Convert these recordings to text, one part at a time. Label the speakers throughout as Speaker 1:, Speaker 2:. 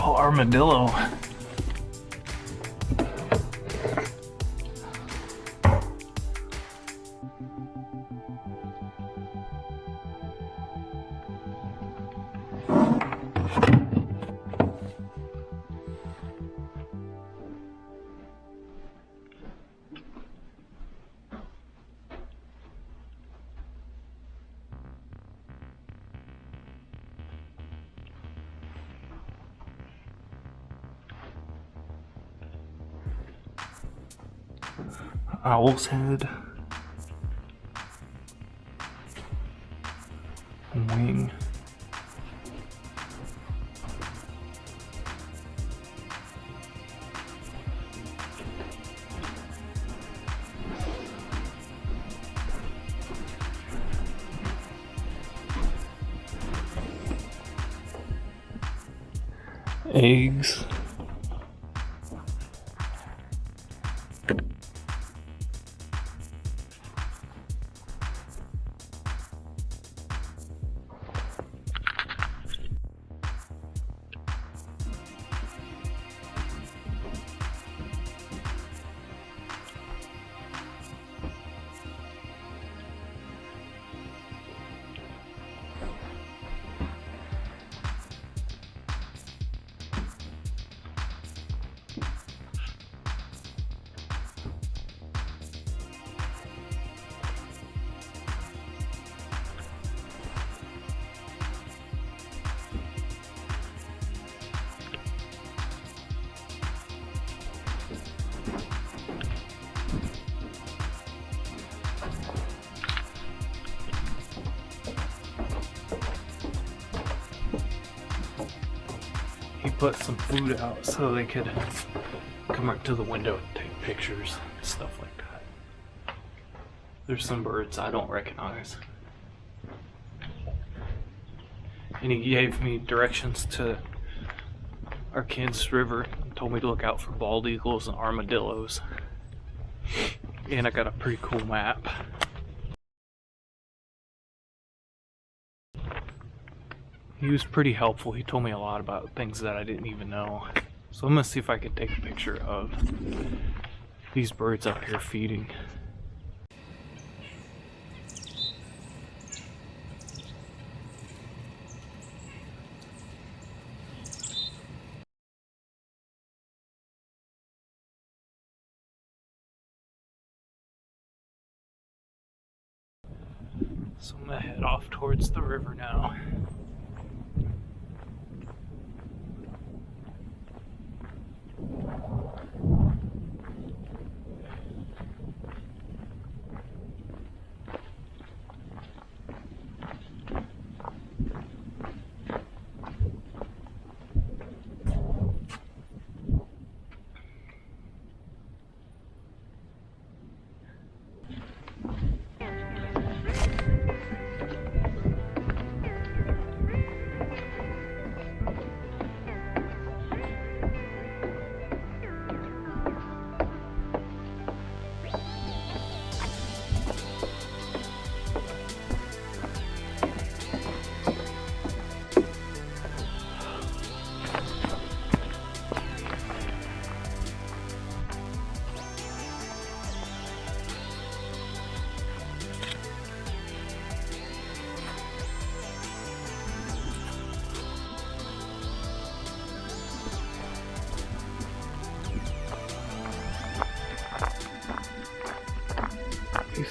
Speaker 1: Oh, armadillo. Owl's head. Wing. Eggs. He put some food out so they could come up to the window and take pictures and stuff like that. There's some birds I don't recognize. And he gave me directions to our Kansas River and told me to look out for bald eagles and armadillos. And I got a pretty cool map. He was pretty helpful. He told me a lot about things that I didn't even know. So I'm gonna see if I can take a picture of these birds up here feeding. So I'm gonna head off towards the river now.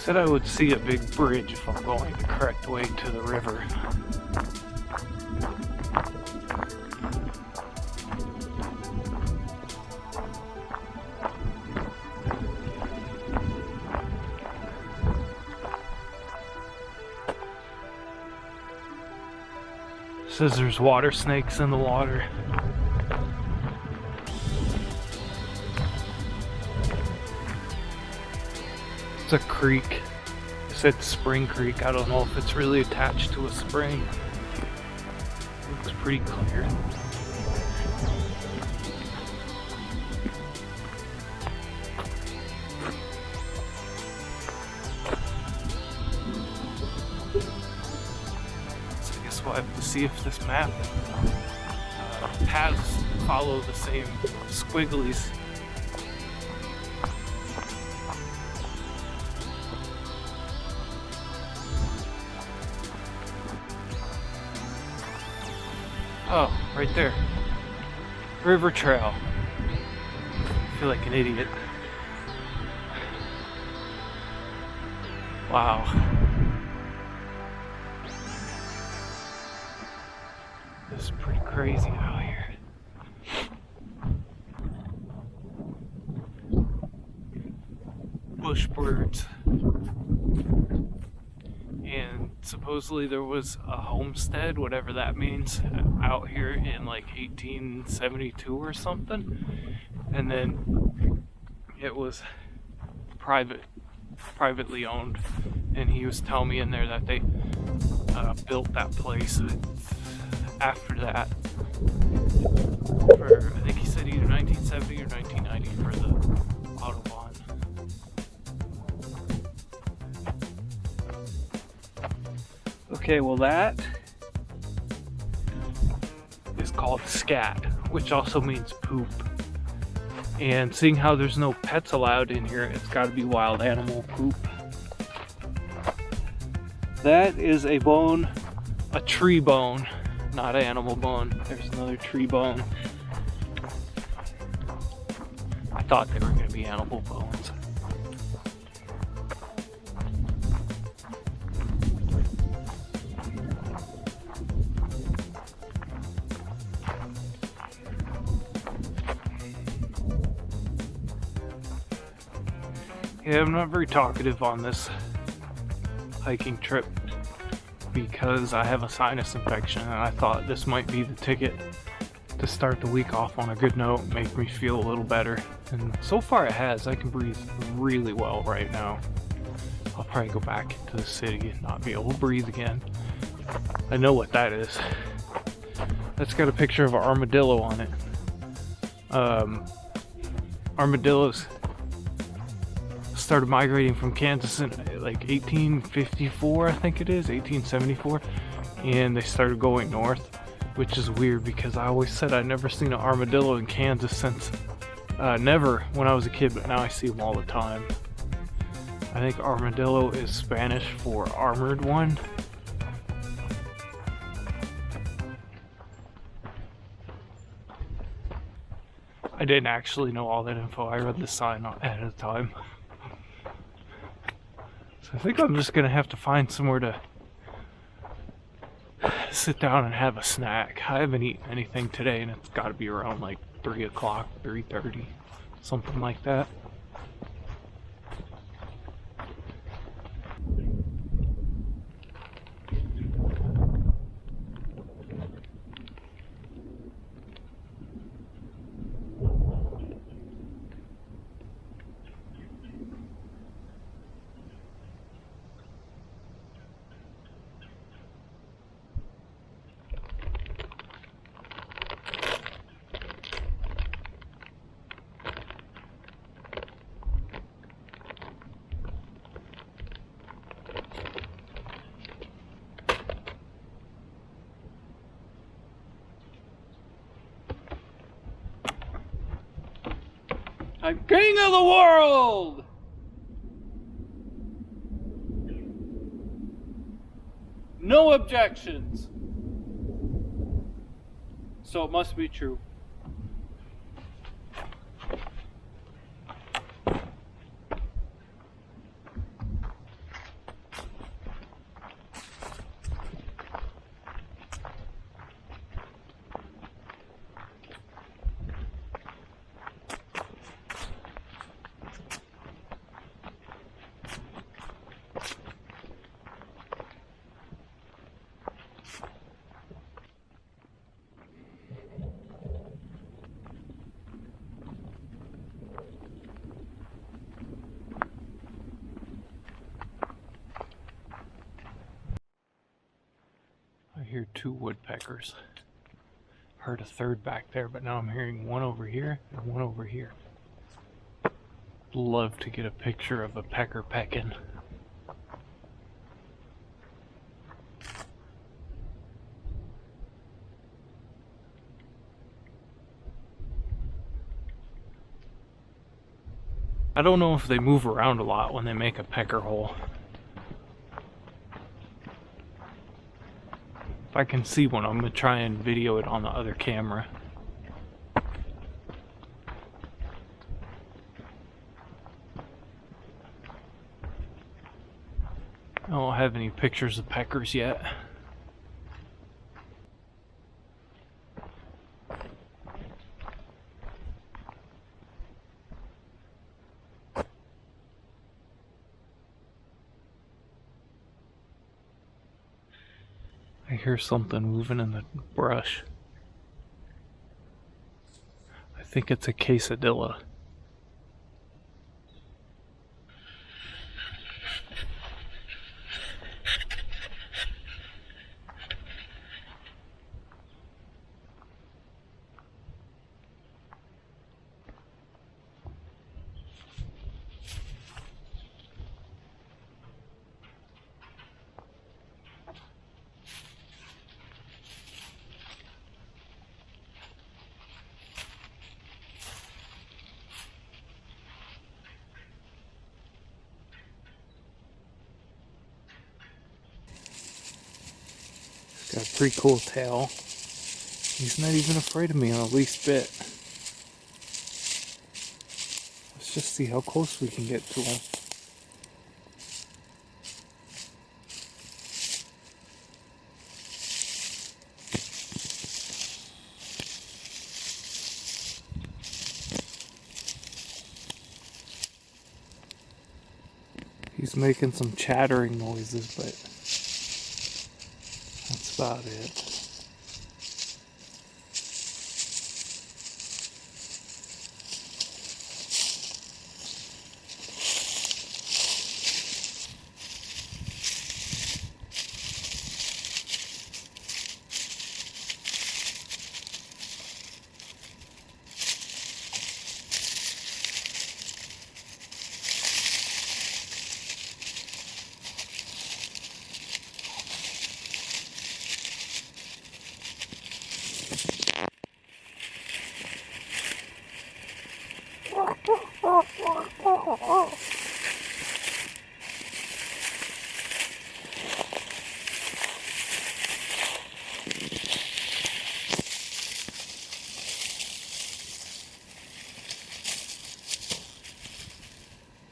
Speaker 1: Said I would see a big bridge if I'm going the correct way to the river. Says there's water snakes in the water. It's a creek. It said Spring Creek. I don't know if it's really attached to a spring. Looks pretty clear. We'll have to see if this map paths follow the same squigglies. Oh, right there. River trail. I feel like an idiot. Wow. This is pretty crazy out here. Bush birds. And supposedly there was a homestead, whatever that means, out here in like 1872 or something. And then it was privately owned. And he was telling me in there that they built that place after that, for I think he said either 1970 or 1990 for the Audubon. Okay, well that is called scat, which also means poop. And seeing how there's no pets allowed in here, it's got to be wild animal poop. That is a bone, a tree bone. Not animal bone. There's another tree bone. I thought they were going to be animal bones. Yeah, I'm not very talkative on this hiking trip, because I have a sinus infection and I thought this might be the ticket to start the week off on a good note, make me feel a little better. And so far it has. I can breathe really well right now. I'll probably go back into the city and not be able to breathe again. I know what that is. That's got a picture of an armadillo on it. Armadillos started migrating from Kansas in like 1854, I think it is, 1874, and they started going north, which is weird because I always said I'd never seen an armadillo in Kansas since never when I was a kid, but now I see them all the time. I think armadillo is Spanish for armored one. I didn't actually know all that info. I read the sign ahead of time. I think I'm just gonna have to find somewhere to sit down and have a snack. I haven't eaten anything today, and it's got to be around like 3 o'clock, 3:30, something like that. I'm king of the world! No objections. So it must be true. 2 woodpeckers. Heard a third back there, but now I'm hearing one over here and one over here. Love to get a picture of a pecker pecking. I don't know if they move around a lot when they make a pecker hole. If I can see one, I'm going to try and video it on the other camera. I don't have any pictures of peckers yet. I hear something moving in the brush. I think it's a quesadilla. Got a pretty cool tail. He's not even afraid of me on the least bit. Let's just see how close we can get to him. He's making some chattering noises, but that's about it.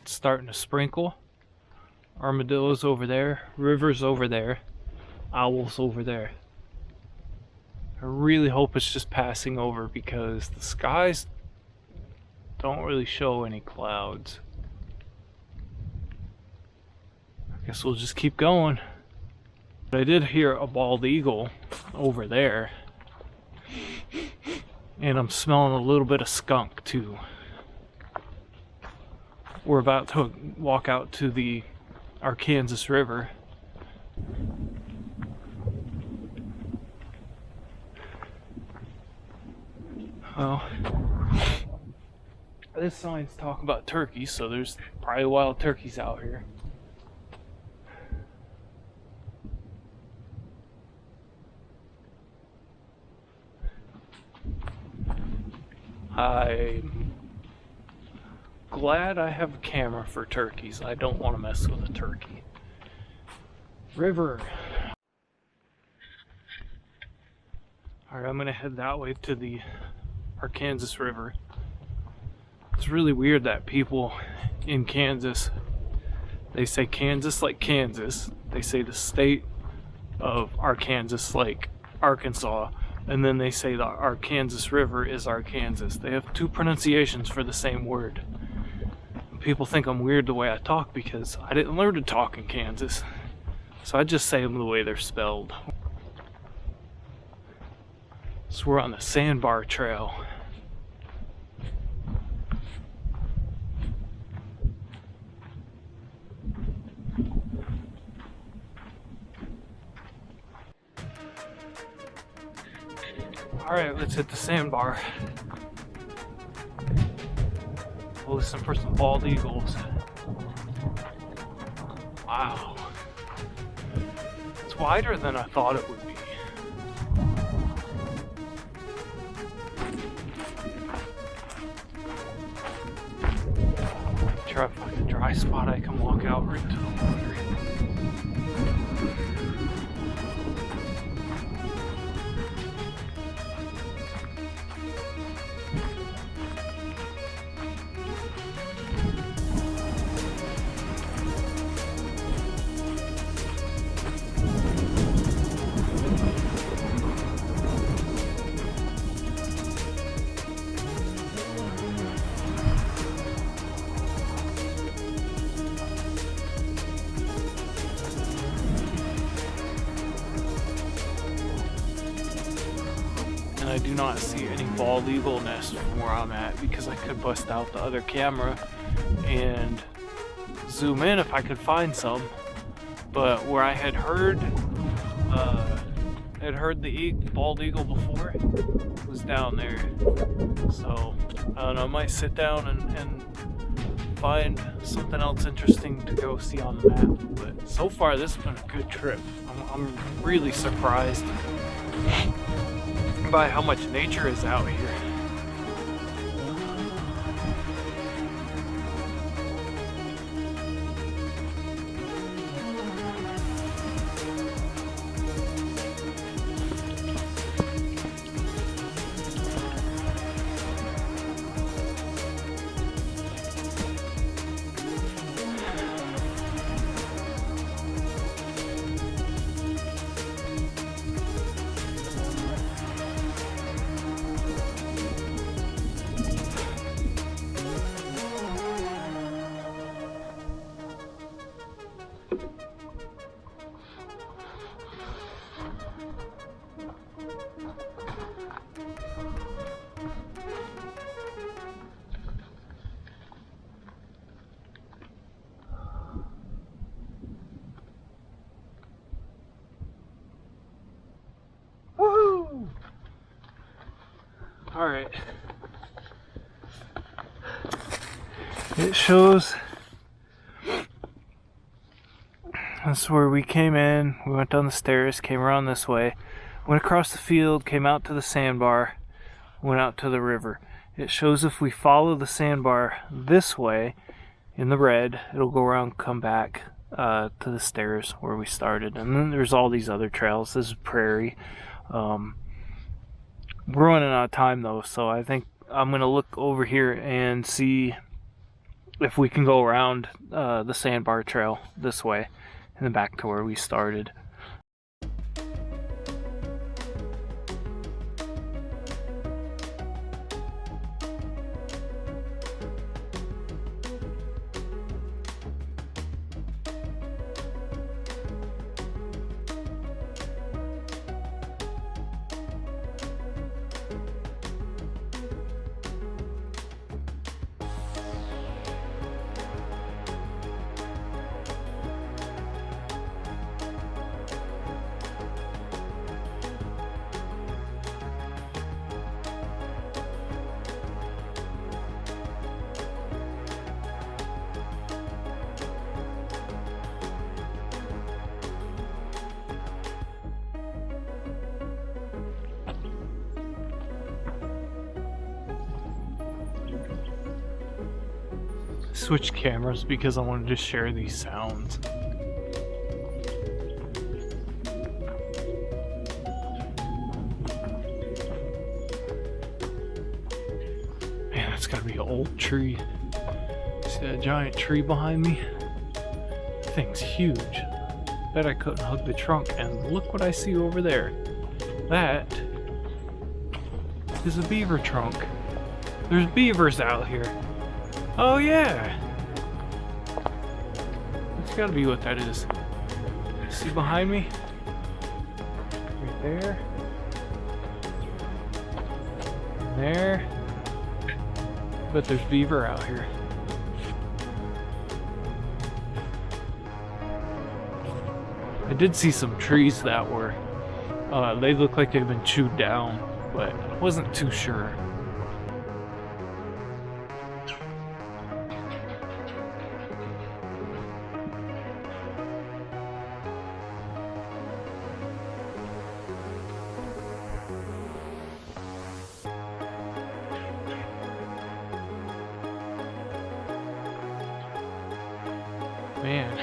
Speaker 1: Starting to sprinkle. Armadillos over there, rivers over there, owls over there. I really hope it's just passing over because the skies don't really show any clouds. I guess we'll just keep going. But I did hear a bald eagle over there, and I'm smelling a little bit of skunk too. We're about to walk out to the Arkansas River. Well, this sign's talking about turkeys, so there's probably wild turkeys out here. I'm glad I have a camera for turkeys. I don't want to mess with a turkey. River. Alright, I'm gonna head that way to the Arkansas River. It's really weird that people in Kansas, they say Kansas like Kansas, they say the state of Arkansas like Arkansas, and then they say the Arkansas River is Arkansas. They have two pronunciations for the same word. People think I'm weird the way I talk because I didn't learn to talk in Kansas, so I just say them the way they're spelled. So we're on the Sandbar Trail. Alright, let's hit the sandbar. We'll listen for some bald eagles. Wow. It's wider than I thought it would be. Try to find a dry spot I can walk out right to the water. I do not see any bald eagle nest from where I'm at because I could bust out the other camera and zoom in if I could find some. But where I had heard the bald eagle before was down there. So I don't know, I might sit down and find something else interesting to go see on the map. But so far this has been a good trip. I'm really surprised by how much nature is out here. Alright. It shows that's where we came in. We went down the stairs, came around this way, went across the field, came out to the sandbar, went out to the river. It shows if we follow the sandbar this way in the red, it'll go around, come back to the stairs where we started. And then there's all these other trails. This is prairie. We're running out of time though, so I think I'm gonna look over here and see if we can go around the sandbar trail this way and then back to where we started. Switch cameras because I wanted to share these sounds. Man, that's gotta be an old tree. See that giant tree behind me? That thing's huge. Bet I couldn't hug the trunk, and look what I see over there. That is a beaver trunk. There's beavers out here. Oh yeah! That's gotta be what that is. See behind me? Right there. And there. But there's beaver out here. I did see some trees that were, they look like they've been chewed down, but I wasn't too sure. Man,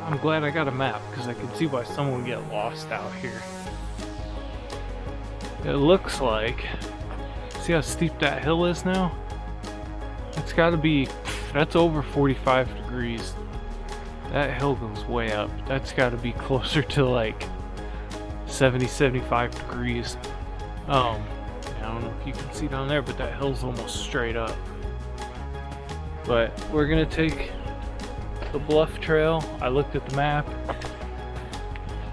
Speaker 1: I'm glad I got a map because I can see why someone would get lost out here. It looks like, see how steep that hill is now? It's got to be, that's over 45 degrees. That hill goes way up. That's got to be closer to like 70, 75 degrees. I don't know if you can see down there, but that hill's almost straight up. But we're gonna take the Bluff Trail. I looked at the map.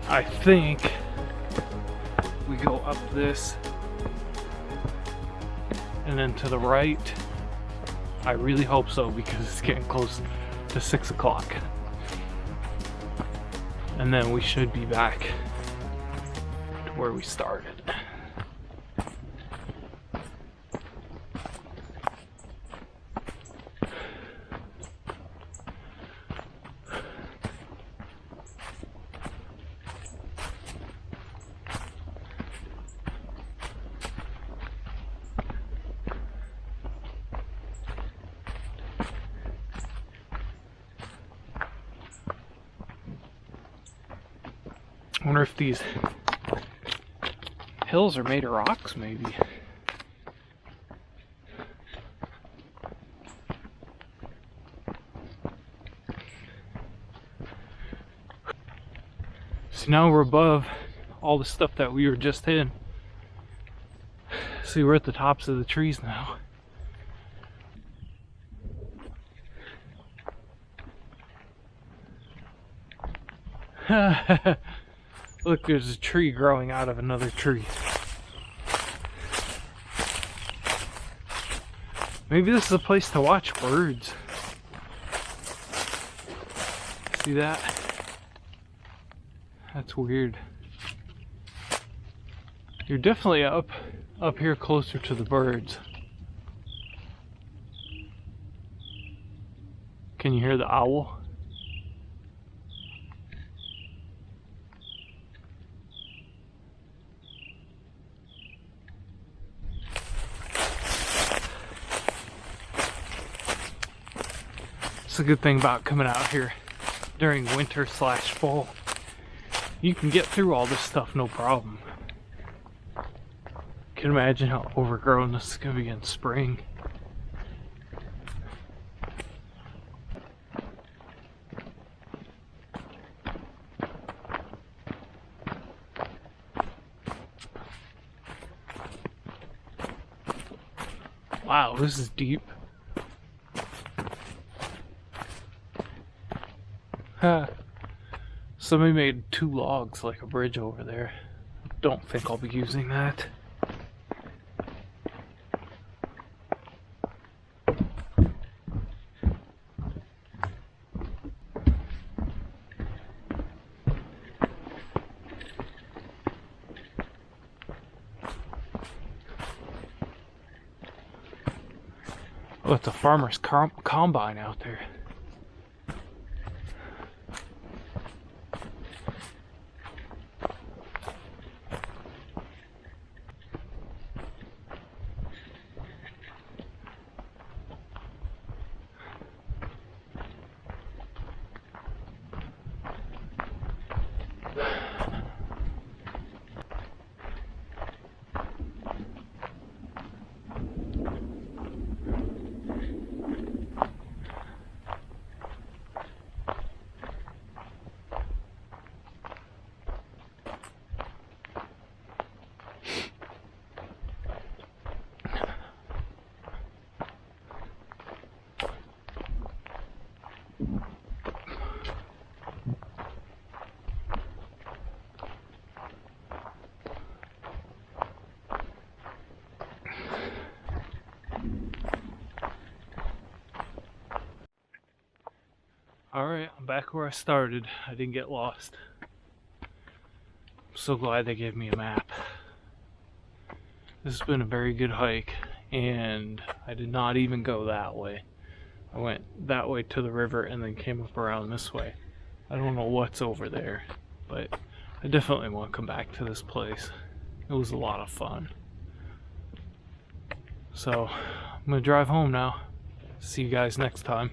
Speaker 1: I think we go up this and then to the right. I really hope so because it's getting close to 6 o'clock. And then we should be back to where we started. I wonder if these hills are made of rocks, maybe. So now we're above all the stuff that we were just in. See, we're at the tops of the trees now. Look, there's a tree growing out of another tree. Maybe this is a place to watch birds. See that? That's weird. You're definitely up here closer to the birds. Can you hear the owl? It's a good thing about coming out here during winter/fall. You can get through all this stuff no problem. Can imagine how overgrown this is gonna be in spring. Wow, this is deep. Somebody made 2 logs like a bridge over there. Don't think I'll be using that. Oh, it's a farmer's combine out there. Alright, I'm back where I started. I didn't get lost. I'm so glad they gave me a map. This has been a very good hike, and I did not even go that way. I went that way to the river and then came up around this way. I don't know what's over there, but I definitely want to come back to this place. It was a lot of fun. So, I'm going to drive home now. See you guys next time.